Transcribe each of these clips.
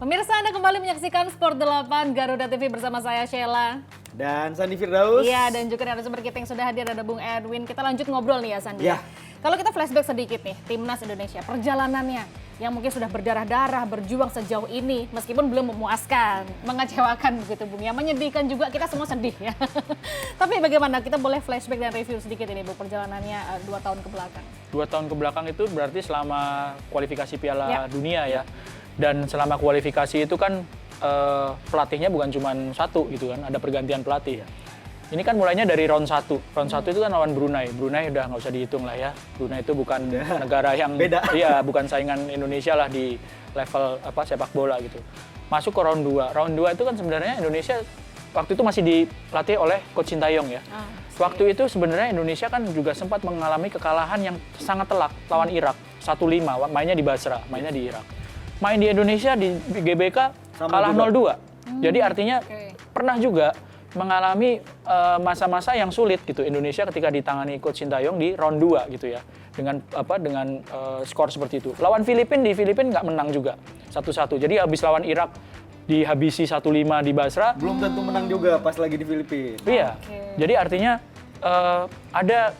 Pemirsa, Anda kembali menyaksikan Sport 8 Garuda TV bersama saya Sheila. Dan Sandi Firdaus. Iya, dan juga narasumber kita yang sudah hadir ada Bung Edwin. Kita lanjut ngobrol nih ya Sandi. Ya. Kalau kita flashback sedikit nih, Timnas Indonesia, perjalanannya yang mungkin sudah berdarah-darah, berjuang sejauh ini, meskipun belum memuaskan, mengecewakan begitu Bung, ya menyedihkan juga, kita semua sedih ya. Tapi bagaimana, kita boleh flashback dan review sedikit ini Bung, perjalanannya 2 tahun ke belakang. 2 tahun ke belakang itu berarti selama kualifikasi Piala Ya. Dunia ya. Dan selama kualifikasi itu kan pelatihnya bukan cuma satu gitu kan, ada pergantian pelatih. Ini kan mulainya dari round 1. Round 1 itu kan lawan Brunei. Brunei udah nggak usah dihitung lah ya. Brunei itu bukan negara yang beda. Iya, bukan saingan Indonesia lah di level sepak bola gitu. Masuk ke round 2. Round 2 itu kan sebenarnya Indonesia waktu itu masih dilatih oleh Coach Sintayong ya. Waktu itu sebenarnya Indonesia kan juga sempat mengalami kekalahan yang sangat telak lawan Irak. 1-5, mainnya di Basra, mainnya di Irak. Main di Indonesia di GBK kalah 0-2. Jadi artinya pernah juga mengalami masa-masa yang sulit gitu Indonesia ketika ditangani Coach Sintayong di round 2 gitu ya. Dengan skor seperti itu. Lawan Filipina di Filipina nggak menang juga 1-1. Jadi habis lawan Irak dihabisi 1-5 di Basra. Belum tentu menang juga pas lagi di Filipina. Iya. Jadi artinya ada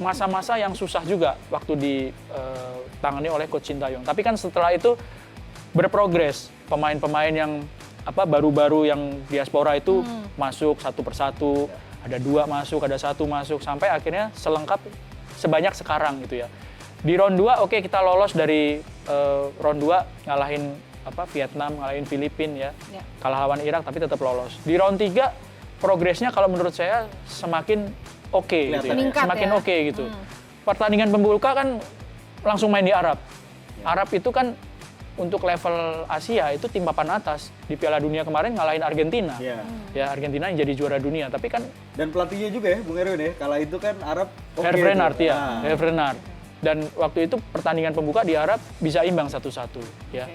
masa-masa yang susah juga waktu ditangani oleh Coach Sintayong. Tapi kan setelah itu berprogres, pemain-pemain yang baru-baru yang diaspora itu masuk satu persatu, ada 2 masuk, ada 1 masuk, sampai akhirnya selengkap sebanyak sekarang gitu ya. Di round 2 oke, kita lolos dari round 2 ngalahin Vietnam, ngalahin Filipina ya. Kalah lawan Irak tapi tetap lolos. Di round 3 progresnya kalau menurut saya semakin oke gitu ya. Semakin oke gitu. Pertandingan pembuka kan langsung main di Arab. Arab itu kan untuk level Asia itu tim papan atas. Di Piala Dunia kemarin ngalahin Argentina. Ya, Argentina yang jadi juara dunia. Tapi kan dan pelatihnya juga ya, Bung Erwin ya. Kala itu kan Arab Herve Renard ya, Herve Renard. Dan waktu itu pertandingan pembuka di Arab bisa imbang 1-1 ya.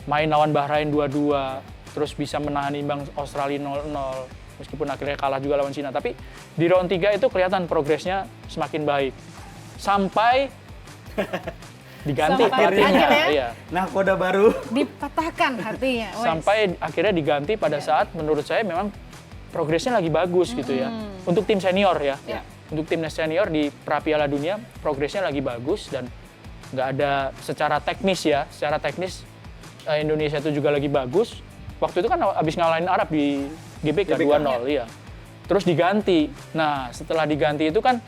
Main lawan Bahrain 2-2, terus bisa menahan imbang Australia 0-0. Meskipun akhirnya kalah juga lawan Cina, tapi di round 3 itu kelihatan progresnya semakin baik. Sampai diganti pelatihnya, iya. Nah, kode baru Dipatahkan hatinya. Sampai akhirnya diganti pada saat menurut saya memang progresnya lagi bagus gitu ya. Untuk tim senior ya. Untuk timnas senior di pra Piala Dunia progresnya lagi bagus dan nggak ada secara teknis ya. Secara teknis Indonesia itu juga lagi bagus. Waktu itu kan habis ngalahin Arab di GBK 2-0 ya. Terus diganti. Nah, setelah diganti itu kan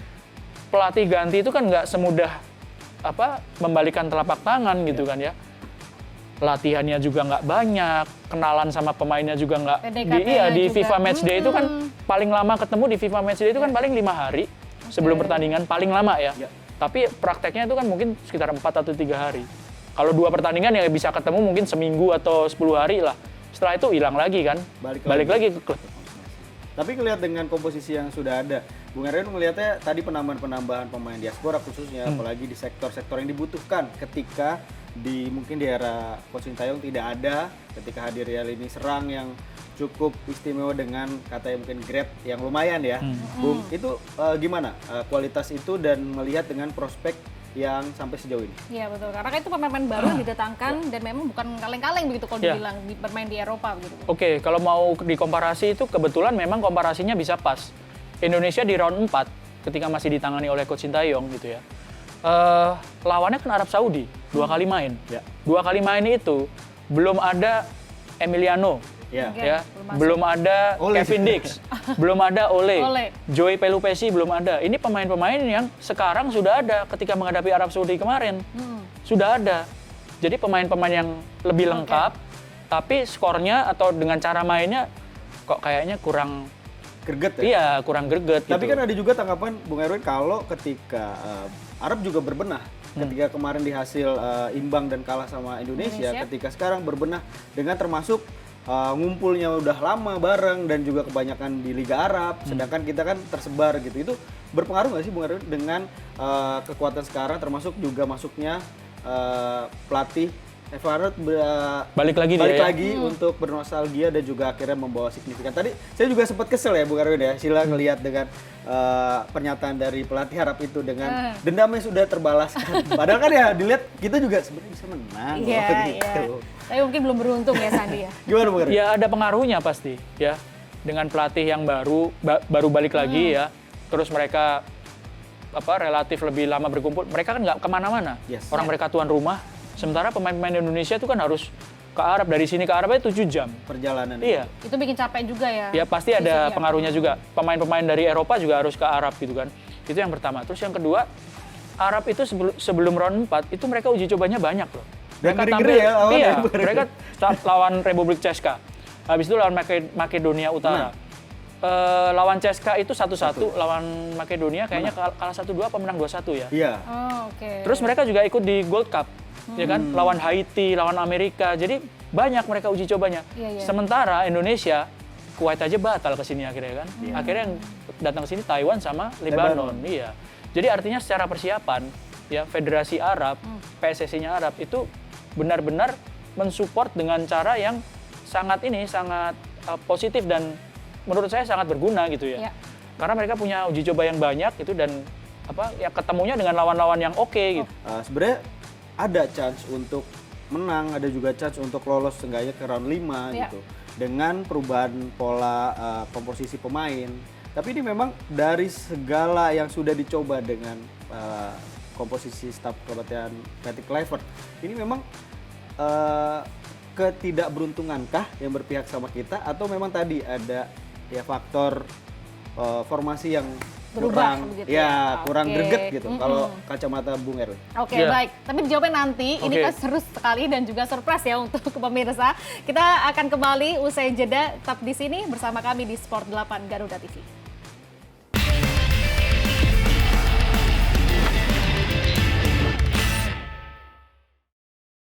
pelatih ganti itu kan nggak semudah membalikan telapak tangan gitu kan ya. Latihannya juga nggak banyak, kenalan sama pemainnya juga nggak. Di FIFA Matchday itu kan paling lama ketemu di FIFA Matchday itu kan paling 5 hari sebelum pertandingan, paling lama ya. Tapi prakteknya itu kan mungkin sekitar 4 atau 3 hari. Kalau 2 pertandingan ya bisa ketemu mungkin seminggu atau 10 hari lah. Setelah itu hilang lagi kan, balik lagi ke klub. Tapi ngelihat dengan komposisi yang sudah ada, Bung Erwin melihatnya tadi penambahan pemain diaspora khususnya, apalagi di sektor-sektor yang dibutuhkan ketika mungkin di era Coach Sintayong tidak ada, ketika hadir ya lini serang yang cukup istimewa dengan katanya mungkin grade yang lumayan ya. Bung, itu gimana kualitas itu dan melihat dengan prospek yang sampai sejauh ini? Iya betul, karena itu pemain-pemain baru yang didatangkan dan memang bukan kaleng-kaleng begitu kalau dibilang bermain di Eropa begitu. Oke, kalau mau dikomparasi itu kebetulan memang komparasinya bisa pas. Indonesia di round 4 ketika masih ditangani oleh Coach Sintayong gitu ya. Lawannya kan Arab Saudi, 2 kali main. 2 kali main itu belum ada Emiliano. Belum ada Kevin Dix, belum ada Ole. Joey Pelupesi belum ada. Ini pemain-pemain yang sekarang sudah ada ketika menghadapi Arab Saudi kemarin. Sudah ada. Jadi pemain-pemain yang lebih lengkap, tapi skornya atau dengan cara mainnya kok kayaknya kurang greget ya? Iya, kurang greget. Tapi gitu. kan ada juga tanggapan Bung Erwin kalau ketika Arab juga berbenah. Ketika kemarin di hasil imbang dan kalah sama Indonesia, ketika sekarang berbenah dengan termasuk ngumpulnya udah lama bareng dan juga kebanyakan di Liga Arab, sedangkan kita kan tersebar gitu. Itu berpengaruh nggak sih Bung Erwin dengan kekuatan sekarang termasuk juga masuknya pelatih Everett Balik lagi dia balik ya. lagi untuk bernostalgia dan juga akhirnya membawa signifikan. Tadi saya juga sempat kesel ya Bung Erwin ya, Sila ngelihat dengan pernyataan dari pelatih Arab itu dengan dendamnya sudah terbalaskan. Padahal kan ya dilihat kita juga sebenarnya bisa menang Iya, loh, iya. gitu. Tapi mungkin belum beruntung ya Sandi ya. Gimana Bung Erwin? Ya ada pengaruhnya pasti ya. Dengan pelatih yang baru balik lagi ya. Terus mereka relatif lebih lama berkumpul. Mereka kan nggak kemana-mana. Yes. Orang mereka tuan rumah. Sementara pemain-pemain Indonesia itu kan harus ke Arab, dari sini ke Arab aja 7 jam. Perjalanan. Iya. Itu bikin capek juga ya. Ya pasti ada Fisiknya. pengaruhnya juga. Pemain-pemain dari Eropa juga harus ke Arab gitu kan. Itu yang pertama. Terus yang kedua, Arab itu sebelum round 4 itu mereka uji cobanya banyak loh. Dan Mereka ngeri-ngeri ya lawannya. iya, mereka lawan Republik Ceska. Habis itu lawan Makedonia Utara. Lawan Ceska itu 1-1, lawan Makedonia kayaknya kalah 1-2 apa menang 2-1 ya. Iya. Oh, oke. Terus mereka juga ikut di Gold Cup, ya kan? Lawan Haiti, lawan Amerika. Jadi banyak mereka uji cobanya. Iya, iya. Sementara Indonesia, Kuwait aja batal ke sini akhirnya kan. Akhirnya yang datang ke sini Taiwan sama Lebanon. Iya. Jadi artinya secara persiapan, ya Federasi Arab, PSSI-nya Arab itu benar-benar mensupport dengan cara yang sangat positif dan menurut saya sangat berguna gitu ya. Iya. Karena mereka punya uji coba yang banyak itu dan ketemunya dengan lawan-lawan yang oke gitu. Sebenarnya ada chance untuk menang, ada juga chance untuk lolos seenggaknya ke round 5 Iya. gitu. Dengan perubahan pola komposisi pemain. Tapi ini memang dari segala yang sudah dicoba dengan komposisi staf kepelatihan Patrick Kluivert, ini memang ketidakberuntungankah yang berpihak sama kita atau memang tadi ada ya faktor formasi yang Berubah kurang begitu ya? kurang Oke. greget gitu kalau kacamata Bung Erwin. Oke, Iya. baik. Tapi dijawabnya nanti. Ini Oke. kan seru sekali dan juga surprise ya untuk pemirsa. Kita akan kembali usai jeda tetap di sini bersama kami di Sport 8 Garuda TV.